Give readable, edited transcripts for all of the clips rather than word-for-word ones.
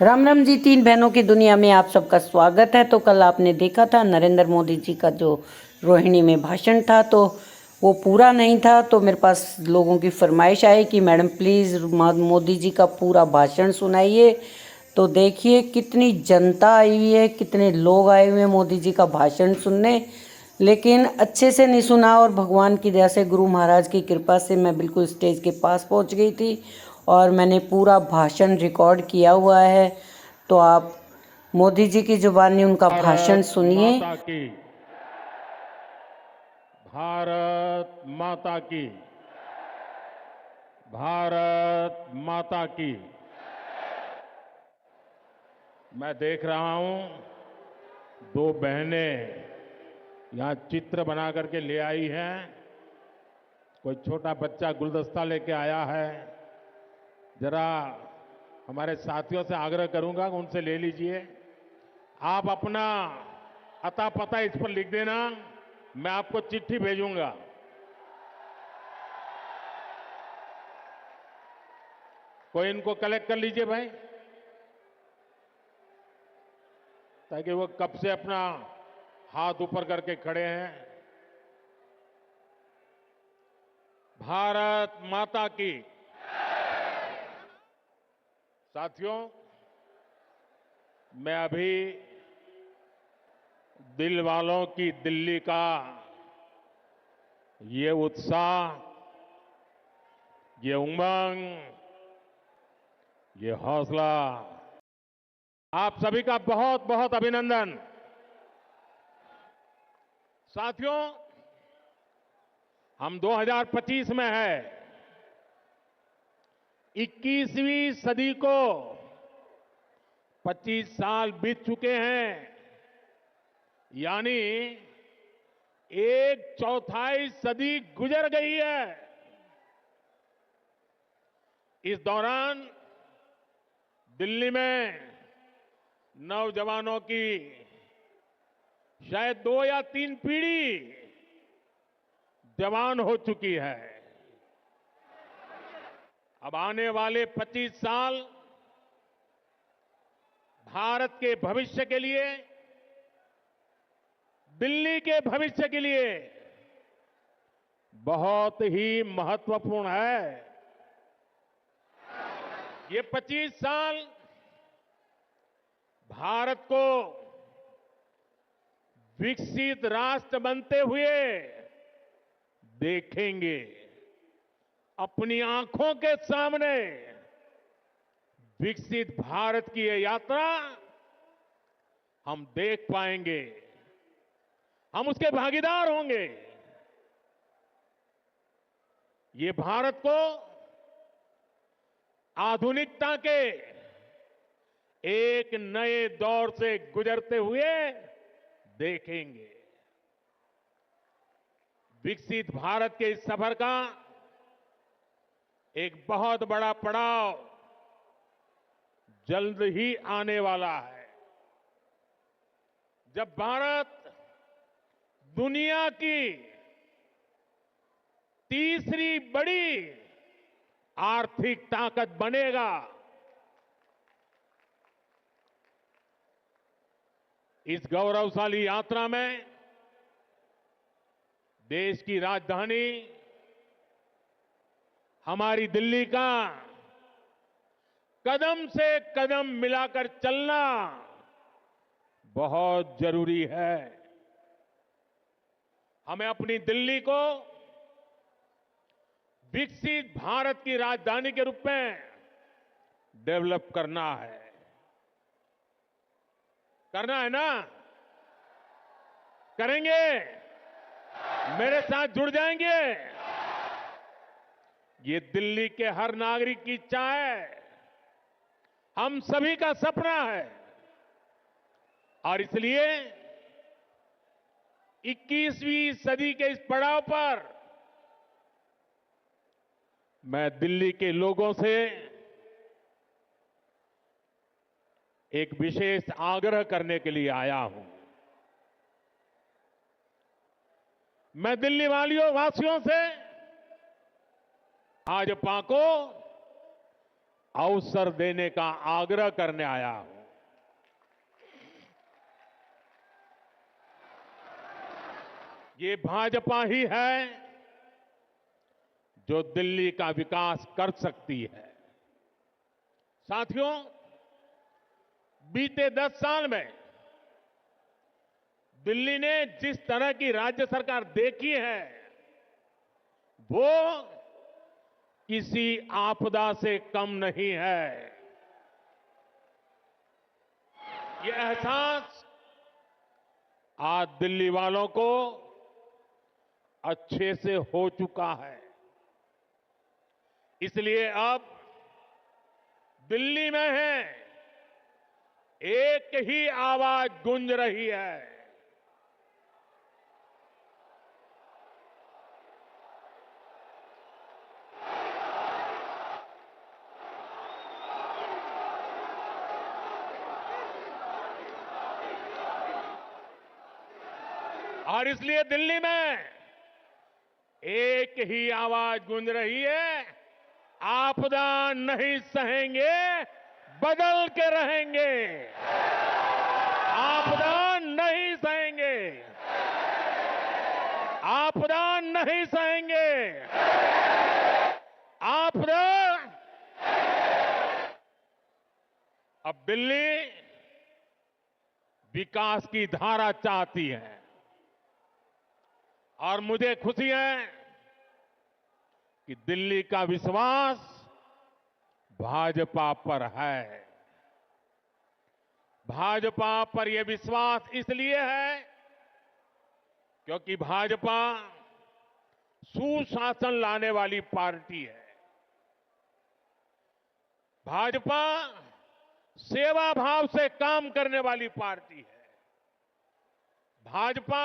राम राम जी। तीन बहनों की दुनिया में आप सबका स्वागत है। तो कल आपने देखा था नरेंद्र मोदी जी का जो रोहिणी में भाषण था, तो वो पूरा नहीं था। तो मेरे पास लोगों की फरमाइश आई कि मैडम प्लीज़ मोदी जी का पूरा भाषण सुनाइए। तो देखिए कितनी जनता आई हुई है, कितने लोग आए हुए हैं मोदी जी का भाषण सुनने, लेकिन अच्छे से नहीं सुना। और भगवान की दया से, गुरु महाराज की कृपा से मैं बिल्कुल स्टेज के पास पहुंच गई थी और मैंने पूरा भाषण रिकॉर्ड किया हुआ है। तो आप मोदी जी की जुबानी उनका भाषण भारत सुनिए। माता की, भारत माता की, भारत माता की। मैं देख रहा हूं दो बहनें यहां चित्र बना करके ले आई हैं। कोई छोटा बच्चा गुलदस्ता लेके आया है। जरा हमारे साथियों से आग्रह करूंगा कि उनसे ले लीजिए। आप अपना अता पता इस पर लिख देना, मैं आपको चिट्ठी भेजूंगा। कोई इनको कलेक्ट कर लीजिए भाई, ताकि वो कब से अपना हाथ ऊपर करके खड़े हैं। भारत माता की। साथियों, मैं अभी दिल वालों की दिल्ली का ये उत्साह, ये उमंग, ये हौसला, आप सभी का बहुत बहुत अभिनंदन। साथियों, हम 2025 में है। 21वीं सदी को 25 साल बीत चुके हैं, यानी एक चौथाई सदी गुजर गई है। इस दौरान दिल्ली में नौजवानों की शायद 2 या 3 पीढ़ी जवान हो चुकी है। अब आने वाले 25 साल भारत के भविष्य के लिए, दिल्ली के भविष्य के लिए बहुत ही महत्वपूर्ण है। ये 25 साल भारत को विकसित राष्ट्र बनते हुए देखेंगे। अपनी आंखों के सामने विकसित भारत की ये यात्रा हम देख पाएंगे, हम उसके भागीदार होंगे। ये भारत को आधुनिकता के एक नए दौर से गुजरते हुए देखेंगे। विकसित भारत के इस सफर का एक बहुत बड़ा पड़ाव जल्द ही आने वाला है, जब भारत दुनिया की तीसरी बड़ी आर्थिक ताकत बनेगा। इस गौरवशाली यात्रा में देश की राजधानी हमारी दिल्ली का कदम से कदम मिलाकर चलना बहुत जरूरी है। हमें अपनी दिल्ली को विकसित भारत की राजधानी के रूप में डेवलप करना है। करना है ना? करेंगे? मेरे साथ जुड़ जाएंगे? ये दिल्ली के हर नागरिक की इच्छा है, हम सभी का सपना है। और इसलिए 21वीं सदी के इस पड़ाव पर मैं दिल्ली के लोगों से एक विशेष आग्रह करने के लिए आया हूं। मैं दिल्ली वासियों से भाजपा को अवसर देने का आग्रह करने आया हूं। ये भाजपा ही है जो दिल्ली का विकास कर सकती है। साथियों, बीते 10 साल में दिल्ली ने जिस तरह की राज्य सरकार देखी है, वो किसी आपदा से कम नहीं है। ये एहसास आज दिल्ली वालों को अच्छे से हो चुका है। इसलिए अब दिल्ली में है एक ही आवाज गूंज रही है। और इसलिए दिल्ली में एक ही आवाज गूंज रही है, आपदा नहीं सहेंगे, बदल के रहेंगे। आपदा नहीं सहेंगे, आपदा नहीं सहेंगे, आपदा। अब दिल्ली विकास की धारा चाहती है और मुझे खुशी है कि दिल्ली का विश्वास भाजपा पर है। भाजपा पर यह विश्वास इसलिए है क्योंकि भाजपा सुशासन लाने वाली पार्टी है। भाजपा सेवा भाव से काम करने वाली पार्टी है। भाजपा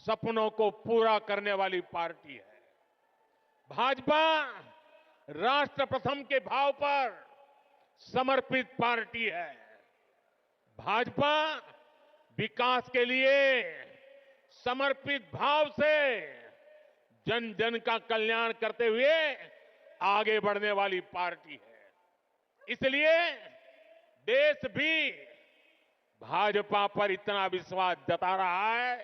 सपनों को पूरा करने वाली पार्टी है। भाजपा राष्ट्र प्रथम के भाव पर समर्पित पार्टी है। भाजपा विकास के लिए समर्पित भाव से जन जन का कल्याण करते हुए आगे बढ़ने वाली पार्टी है। इसलिए देश भी भाजपा पर इतना विश्वास जता रहा है,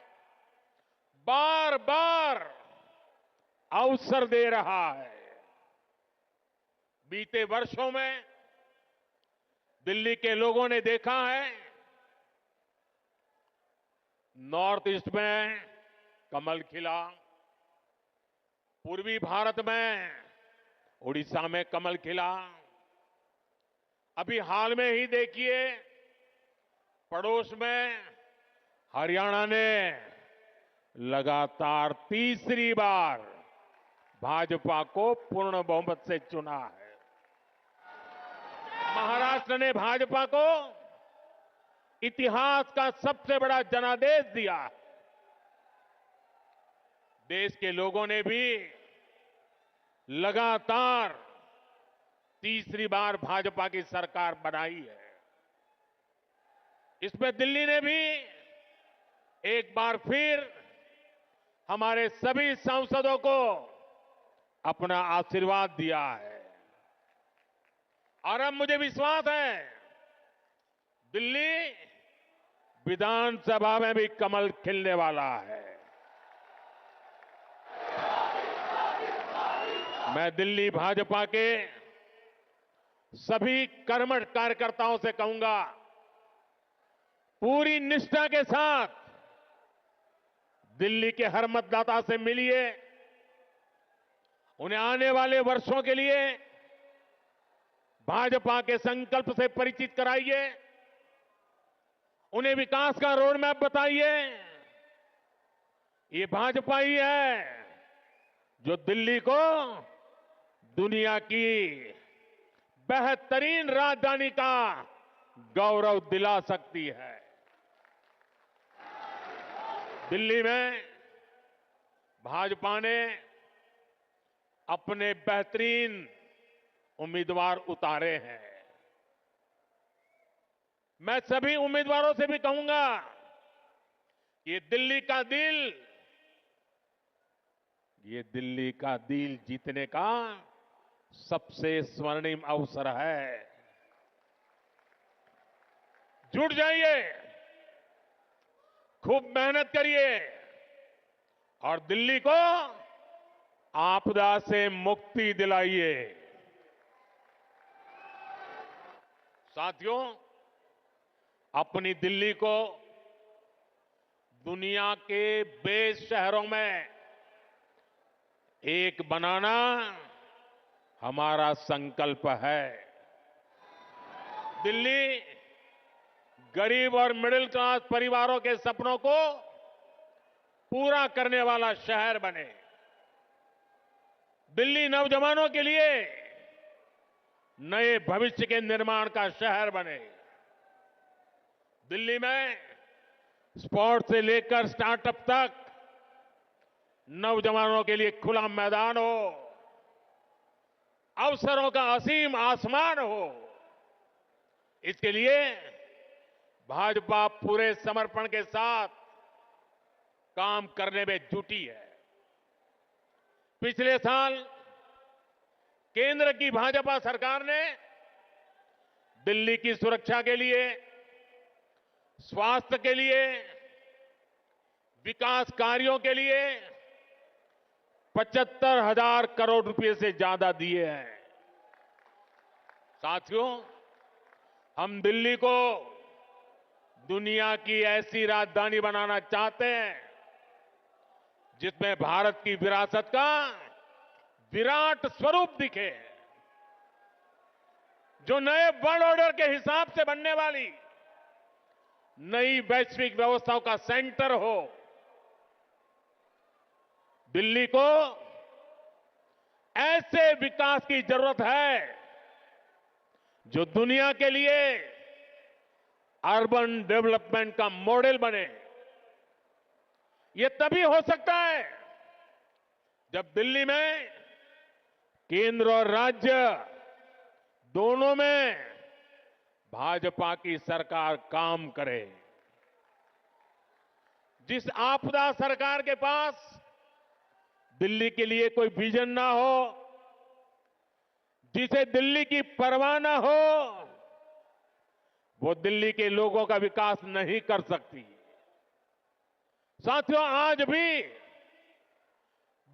बार बार अवसर दे रहा है। बीते वर्षों में दिल्ली के लोगों ने देखा है, नॉर्थ ईस्ट में कमल खिला, पूर्वी भारत में उड़ीसा में कमल खिला। अभी हाल में ही देखिए, पड़ोस में हरियाणा ने लगातार तीसरी बार भाजपा को पूर्ण बहुमत से चुना है। महाराष्ट्र ने भाजपा को इतिहास का सबसे बड़ा जनादेश दिया। देश के लोगों ने भी लगातार तीसरी बार भाजपा की सरकार बनाई है। इसमें दिल्ली ने भी एक बार फिर हमारे सभी सांसदों को अपना आशीर्वाद दिया है। और अब मुझे विश्वास है, दिल्ली विधानसभा में भी कमल खिलने वाला है। मैं दिल्ली भाजपा के सभी कर्मठ कार्यकर्ताओं से कहूंगा, पूरी निष्ठा के साथ दिल्ली के हर मतदाता से मिलिए, उन्हें आने वाले वर्षों के लिए भाजपा के संकल्प से परिचित कराइए, उन्हें विकास का रोड मैप बताइए। ये भाजपा ही है जो दिल्ली को दुनिया की बेहतरीन राजधानी का गौरव दिला सकती है। दिल्ली में भाजपा ने अपने बेहतरीन उम्मीदवार उतारे हैं। मैं सभी उम्मीदवारों से भी कहूंगा, ये दिल्ली का दिल जीतने का सबसे स्वर्णिम अवसर है। जुट जाइए, खूब मेहनत करिए और दिल्ली को आपदा से मुक्ति दिलाइए। साथियों, अपनी दिल्ली को दुनिया के बेस्ट शहरों में एक बनाना हमारा संकल्प है। दिल्ली गरीब और मिडिल क्लास परिवारों के सपनों को पूरा करने वाला शहर बने। दिल्ली नौजवानों के लिए नए भविष्य के निर्माण का शहर बने। दिल्ली में स्पोर्ट्स से लेकर स्टार्टअप तक नौजवानों के लिए खुला मैदान हो, अवसरों का असीम आसमान हो। इसके लिए भाजपा पूरे समर्पण के साथ काम करने में जुटी है। पिछले साल केंद्र की भाजपा सरकार ने दिल्ली की सुरक्षा के लिए, स्वास्थ्य के लिए, विकास कार्यों के लिए 75,000 करोड़ रुपए से ज्यादा दिए हैं। साथियों, हम दिल्ली को दुनिया की ऐसी राजधानी बनाना चाहते हैं जिसमें भारत की विरासत का विराट स्वरूप दिखे, जो नए वर्ल्ड ऑर्डर के हिसाब से बनने वाली नई वैश्विक व्यवस्थाओं का सेंटर हो। दिल्ली को ऐसे विकास की जरूरत है जो दुनिया के लिए अर्बन डेवलपमेंट का मॉडल बने। यह तभी हो सकता है जब दिल्ली में केंद्र और राज्य दोनों में भाजपा की सरकार काम करे। जिस आपदा सरकार के पास दिल्ली के लिए कोई विजन ना हो, जिसे दिल्ली की परवाह ना हो, वो दिल्ली के लोगों का विकास नहीं कर सकती। साथियों, आज भी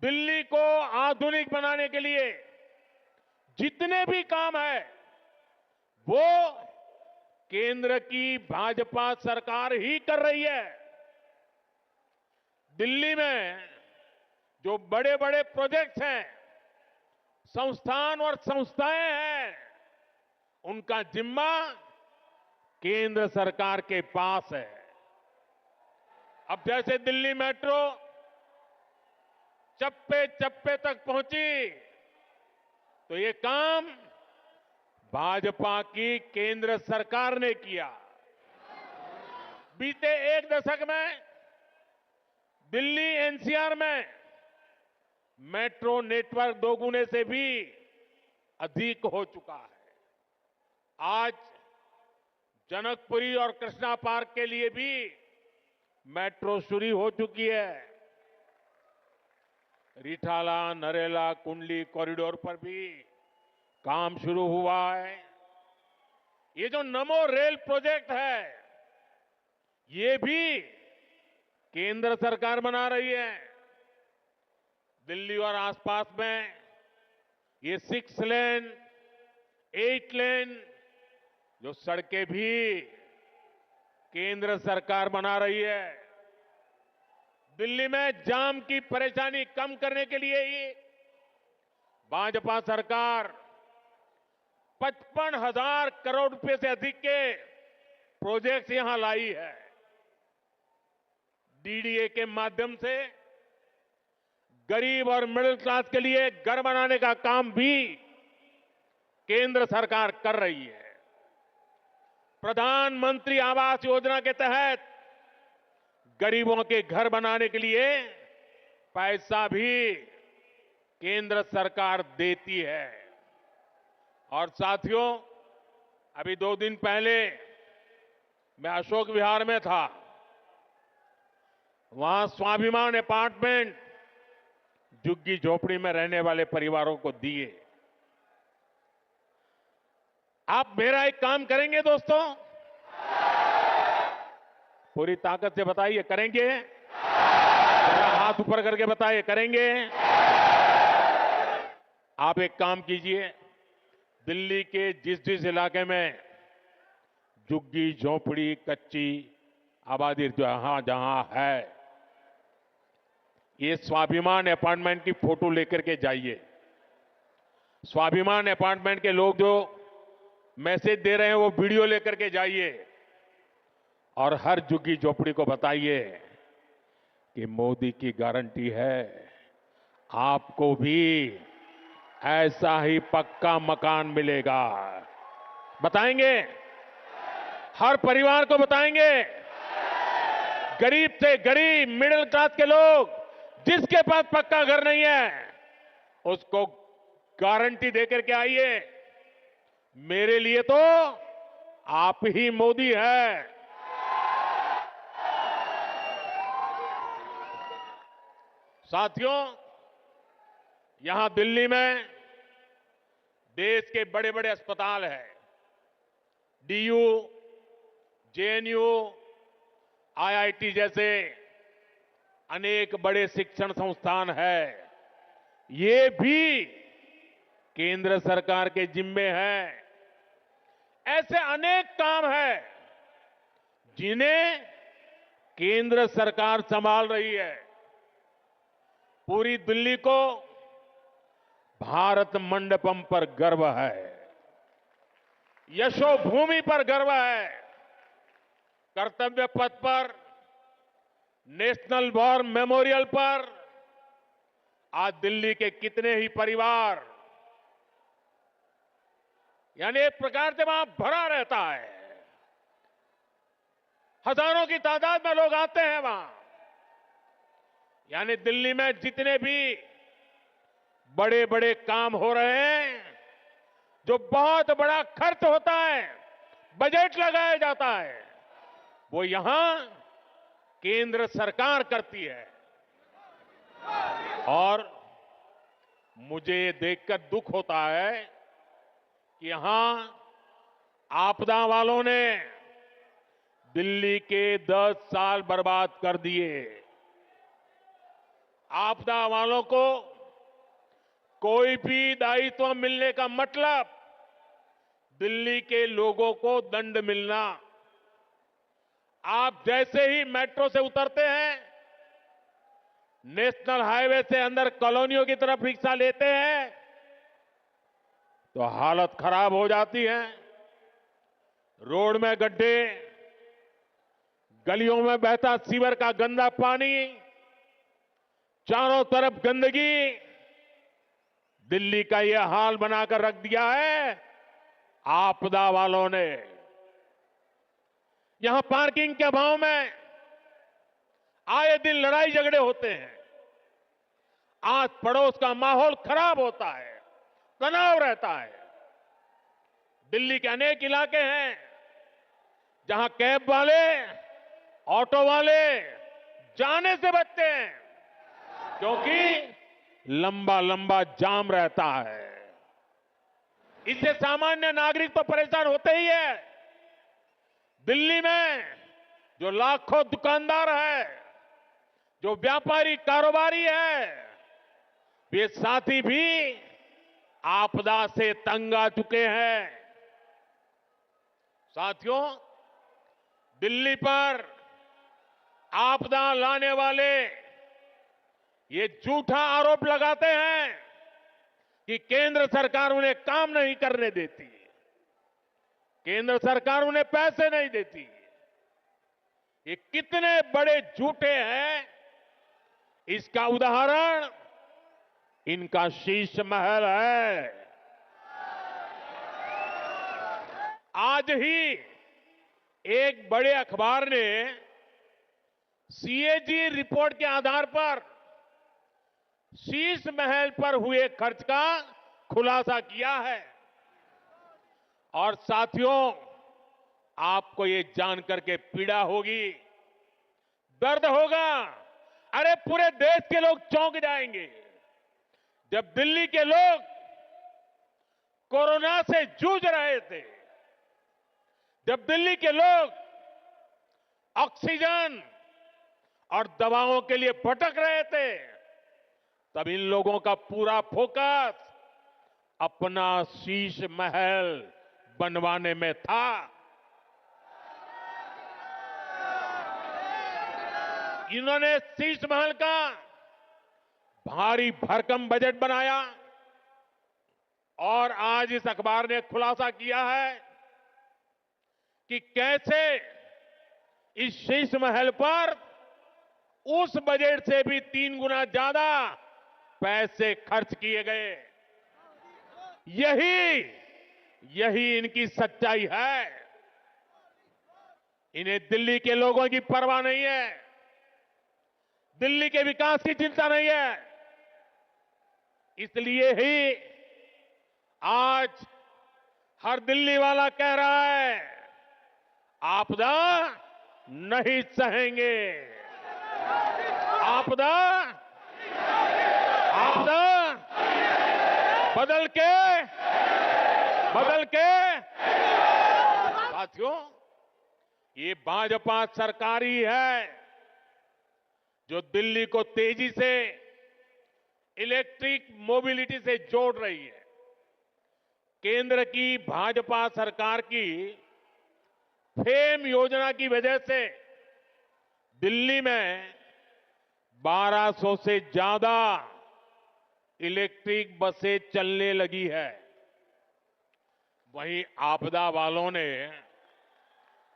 दिल्ली को आधुनिक बनाने के लिए जितने भी काम है वो केंद्र की भाजपा सरकार ही कर रही है। दिल्ली में जो बड़े बड़े प्रोजेक्ट्स हैं, संस्थान और संस्थाएं हैं, उनका जिम्मा केंद्र सरकार के पास है। अब जैसे दिल्ली मेट्रो चप्पे चप्पे तक पहुंची, तो ये काम भाजपा की केंद्र सरकार ने किया। बीते एक दशक में दिल्ली एनसीआर में मेट्रो नेटवर्क दोगुने से भी अधिक हो चुका है। आज जनकपुरी और कृष्णा पार्क के लिए भी मेट्रो शुरू हो चुकी है। रिठाला, नरेला, कुंडली कॉरिडोर पर भी काम शुरू हुआ है। ये जो नमो रेल प्रोजेक्ट है, ये भी केंद्र सरकार बना रही है। दिल्ली और आसपास में ये 6 लेन, 8 लेन जो सड़कें भी केंद्र सरकार बना रही है। दिल्ली में जाम की परेशानी कम करने के लिए ही भाजपा सरकार 55,000 करोड़ रुपए से अधिक के प्रोजेक्ट्स यहां लाई है। डीडीए के माध्यम से गरीब और मिडिल क्लास के लिए घर बनाने का काम भी केंद्र सरकार कर रही है। प्रधानमंत्री आवास योजना के तहत गरीबों के घर बनाने के लिए पैसा भी केंद्र सरकार देती है। और साथियों, अभी 2 दिन पहले मैं अशोक विहार में था। वहां स्वाभिमान अपार्टमेंट झुग्गी झोपड़ी में रहने वाले परिवारों को दिए। आप मेरा एक काम करेंगे दोस्तों? पूरी ताकत से बताइए, करेंगे? जरा हाथ ऊपर करके बताइए, करेंगे? आप एक काम कीजिए, दिल्ली के जिस जिस इलाके में झुग्गी झोपड़ी कच्ची आबादी जहां जहां है, ये स्वाभिमान अपार्टमेंट की फोटो लेकर के जाइए। स्वाभिमान अपार्टमेंट के लोग जो मैसेज दे रहे हैं वो वीडियो लेकर के जाइए और हर झुग्गी झोपड़ी को बताइए कि मोदी की गारंटी है, आपको भी ऐसा ही पक्का मकान मिलेगा। बताएंगे? हर परिवार को बताएंगे। गरीब से गरीब मिडिल क्लास के लोग जिसके पास पक्का घर नहीं है उसको गारंटी देकर के आइए, मेरे लिए तो आप ही मोदी है। साथियों, यहां दिल्ली में देश के बड़े बड़े अस्पताल हैं। डीयू, जेएनयू, आईआईटी जैसे अनेक बड़े शिक्षण संस्थान हैं। ये भी केंद्र सरकार के जिम्मे है। ऐसे अनेक काम हैं जिन्हें केंद्र सरकार संभाल रही है। पूरी दिल्ली को भारत मंडपम पर गर्व है, यशोभूमि पर गर्व है। कर्तव्य पथ पर, नेशनल वॉर मेमोरियल पर आज दिल्ली के कितने ही परिवार, यानी एक प्रकार से वहां भरा रहता है। हजारों की तादाद में लोग आते हैं वहां। यानी दिल्ली में जितने भी बड़े बड़े काम हो रहे हैं, जो बहुत बड़ा खर्च होता है, बजट लगाया जाता है, वो यहां केंद्र सरकार करती है। और मुझे ये देखकर दुख होता है कि यहां आपदा वालों ने दिल्ली के 10 साल बर्बाद कर दिए। आपदा वालों को कोई भी दायित्व मिलने का मतलब दिल्ली के लोगों को दंड मिलना। आप जैसे ही मेट्रो से उतरते हैं, नेशनल हाईवे से अंदर कॉलोनियों की तरफ रिक्शा लेते हैं तो हालत खराब हो जाती है। रोड में गड्ढे, गलियों में बहता सीवर का गंदा पानी, चारों तरफ गंदगी, दिल्ली का यह हाल बनाकर रख दिया है आपदा वालों ने। यहां पार्किंग के अभाव में आए दिन लड़ाई झगड़े होते हैं। आस पड़ोस का माहौल खराब होता है, तनाव रहता है। दिल्ली के अनेक इलाके हैं जहां कैब वाले, ऑटो वाले जाने से बचते हैं क्योंकि लंबा लंबा जाम रहता है। इससे सामान्य नागरिक तो परेशान होते ही है। दिल्ली में जो लाखों दुकानदार है, जो व्यापारी कारोबारी है, वे साथी भी आपदा से तंग आ चुके हैं। साथियों, दिल्ली पर आपदा लाने वाले ये झूठा आरोप लगाते हैं कि केंद्र सरकार उन्हें काम नहीं करने देती, केंद्र सरकार उन्हें पैसे नहीं देती। ये कितने बड़े झूठे हैं, इसका उदाहरण इनका शीश महल है। आज ही एक बड़े अखबार ने सीएजी रिपोर्ट के आधार पर शीश महल पर हुए खर्च का खुलासा किया है। और साथियों, आपको ये जानकर के पीड़ा होगी, दर्द होगा। अरे पूरे देश के लोग चौंक जाएंगे जब दिल्ली के लोग कोरोना से जूझ रहे थे, जब दिल्ली के लोग ऑक्सीजन और दवाओं के लिए भटक रहे थे, तब इन लोगों का पूरा फोकस अपना शीश महल बनवाने में था। इन्होंने शीश महल का भारी भरकम बजट बनाया और आज इस अखबार ने खुलासा किया है कि कैसे इस शीश महल पर उस बजट से भी 3 गुना ज्यादा पैसे खर्च किए गए। यही इनकी सच्चाई है। इन्हें दिल्ली के लोगों की परवाह नहीं है, दिल्ली के विकास की चिंता नहीं है। इसलिए ही आज हर दिल्ली वाला कह रहा है, आपदा नहीं सहेंगे, आपदा बदल के साथियों, ये भाजपा सरकार ही है जो दिल्ली को तेजी से इलेक्ट्रिक मोबिलिटी से जोड़ रही है। केंद्र की भाजपा सरकार की फेम योजना की वजह से दिल्ली में 1200 से ज्यादा इलेक्ट्रिक बसें चलने लगी है। वहीं आपदा वालों ने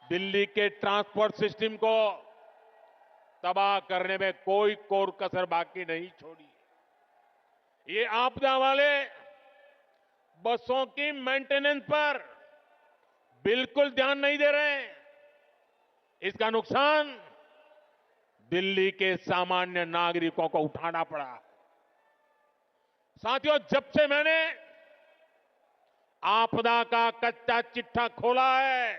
दिल्ली के ट्रांसपोर्ट सिस्टम को तबाह करने में कोई कोर कसर बाकी नहीं छोड़ी। ये आपदा वाले बसों की मेंटेनेंस पर बिल्कुल ध्यान नहीं दे रहे हैं। इसका नुकसान दिल्ली के सामान्य नागरिकों को उठाना पड़ा। साथियों, जब से मैंने आपदा का कच्चा चिट्ठा खोला है,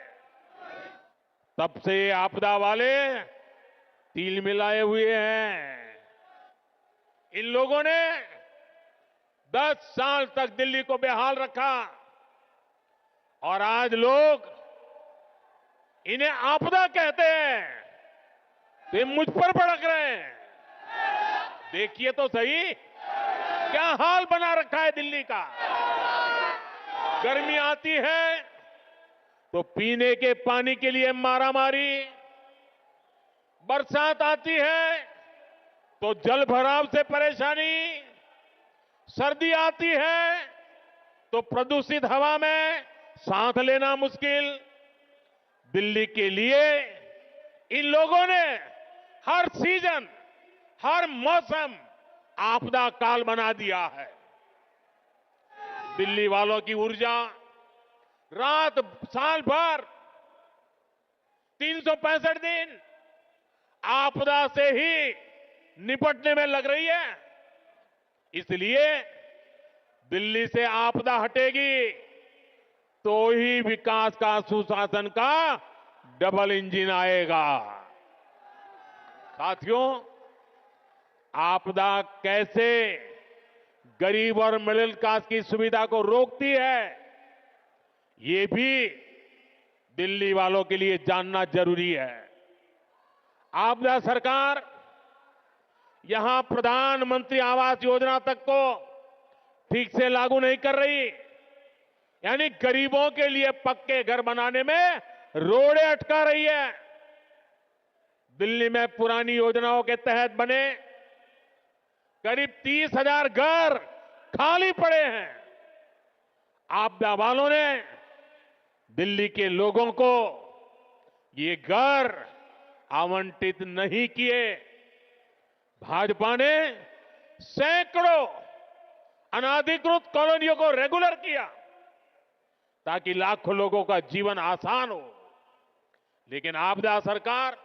तब से आपदा वाले तिल मिलाए हुए हैं। इन लोगों ने 10 साल तक दिल्ली को बेहाल रखा और आज लोग इन्हें आपदा कहते हैं, तो मुझ पर भड़क रहे हैं। देखिए तो सही क्या हाल बना रखा है दिल्ली का। गर्मी आती है तो पीने के पानी के लिए मारामारी, बरसात आती है तो जल भराव से परेशानी, सर्दी आती है तो प्रदूषित हवा में सांस लेना मुश्किल। दिल्ली के लिए इन लोगों ने हर सीजन, हर मौसम आपदा काल बना दिया है। दिल्ली वालों की ऊर्जा रात साल भर 365 दिन आपदा से ही निपटने में लग रही है। इसलिए दिल्ली से आपदा हटेगी तो ही विकास का, सुशासन का डबल इंजन आएगा। साथियों, आपदा कैसे गरीब और मिडिल क्लास की सुविधा को रोकती है, ये भी दिल्ली वालों के लिए जानना जरूरी है। आपदा सरकार यहां प्रधानमंत्री आवास योजना तक को ठीक से लागू नहीं कर रही, यानी गरीबों के लिए पक्के घर बनाने में रोड़े अटका रही है। दिल्ली में पुरानी योजनाओं के तहत बने करीब 30,000 घर खाली पड़े हैं। आपदा वालों ने दिल्ली के लोगों को ये घर आवंटित नहीं किए। भाजपा ने सैकड़ों अनाधिकृत कॉलोनियों को रेगुलर किया ताकि लाखों लोगों का जीवन आसान हो। लेकिन आपदा सरकार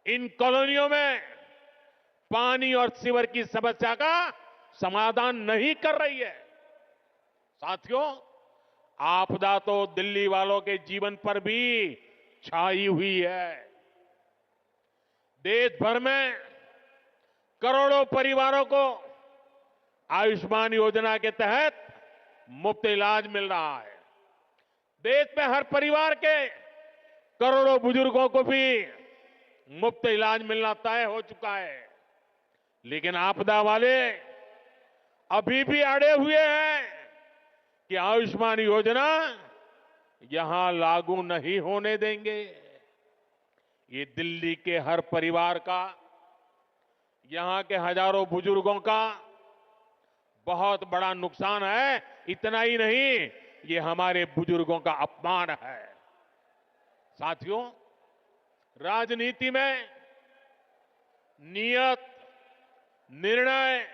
इन कॉलोनियों में पानी और सीवर की समस्या का समाधान नहीं कर रही है। साथियों, आपदा तो दिल्ली वालों के जीवन पर भी छाई हुई है। देश भर में करोड़ों परिवारों को आयुष्मान योजना के तहत मुफ्त इलाज मिल रहा है। देश में हर परिवार के करोड़ों बुजुर्गों को भी मुफ्त इलाज मिलना तय हो चुका है। लेकिन आपदा वाले अभी भी अड़े हुए हैं कि आयुष्मान योजना यहां लागू नहीं होने देंगे। ये दिल्ली के हर परिवार का, यहां के हजारों बुजुर्गों का बहुत बड़ा नुकसान है। इतना ही नहीं, ये हमारे बुजुर्गों का अपमान है। साथियों, राजनीति में नियत, निर्णय,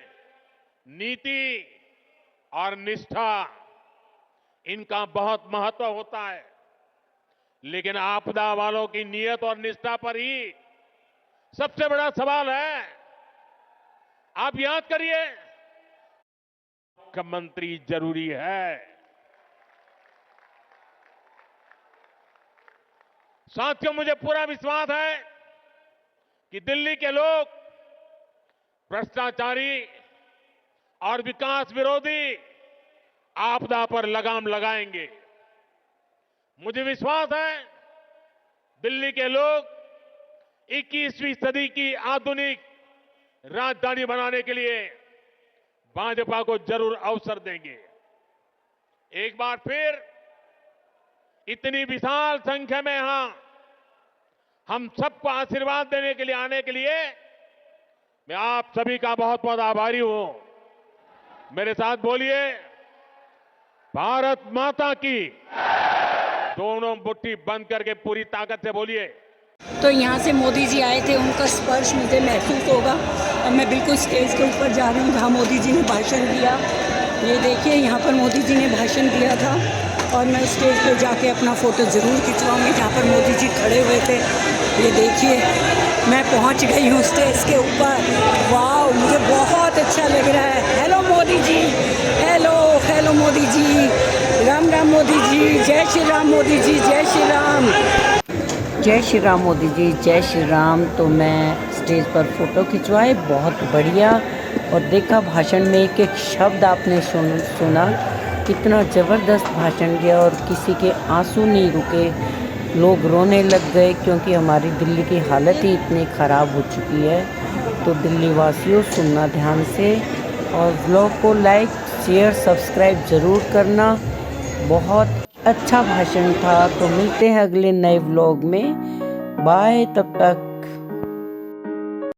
नीति और निष्ठा, इनका बहुत महत्व होता है। लेकिन आपदा वालों की नियत और निष्ठा पर ही सबसे बड़ा सवाल है। आप याद करिए, मुख्यमंत्री जरूरी है। साथियों, मुझे पूरा विश्वास है कि दिल्ली के लोग भ्रष्टाचारी और विकास विरोधी आपदा पर लगाम लगाएंगे। मुझे विश्वास है दिल्ली के लोग 21वीं सदी की आधुनिक राजधानी बनाने के लिए भाजपा को जरूर अवसर देंगे। एक बार फिर इतनी विशाल संख्या में यहां हम सबको आशीर्वाद देने के लिए आने के लिए मैं आप सभी का बहुत बहुत आभारी हूं। मेरे साथ बोलिए, भारत माता की। दोनों मुट्ठी बंद करके पूरी ताकत से बोलिए। तो यहाँ से मोदी जी आए थे, उनका स्पर्श मुझे महसूस होगा। अब मैं बिल्कुल स्टेज के ऊपर जा रही हूँ जहाँ मोदी जी ने भाषण दिया। ये देखिए, यहाँ पर मोदी जी ने भाषण दिया था और मैं स्टेज पे जाके अपना फ़ोटो ज़रूर खिंचवाऊँगी जहाँ पर मोदी जी खड़े हुए थे। ये देखिए, मैं पहुँच गई हूँ स्टेज के ऊपर। वाह, मुझे बहुत अच्छा लग रहा है। Hello Modi ji, hello hello Modi ji, Ram Ram Modi ji, जय श्री राम मोदी जी, जय श्री राम। जय श्री राम मोदी जी, जय श्री राम। तो मैं स्टेज पर फ़ोटो खिंचवाए, बहुत बढ़िया। और देखा भाषण में एक एक शब्द आपने सुना, कितना ज़बरदस्त भाषण दिया और किसी के आंसू नहीं रुके, लोग रोने लग गए क्योंकि हमारी दिल्ली की हालत ही इतनी ख़राब हो चुकी है। तो दिल्ली वासियों, सुनना ध्यान से और व्लॉग को लाइक, शेयर, सब्सक्राइब ज़रूर करना। बहुत अच्छा भाषण था। तो मिलते हैं अगले नए व्लॉग में। बाय, तब तक।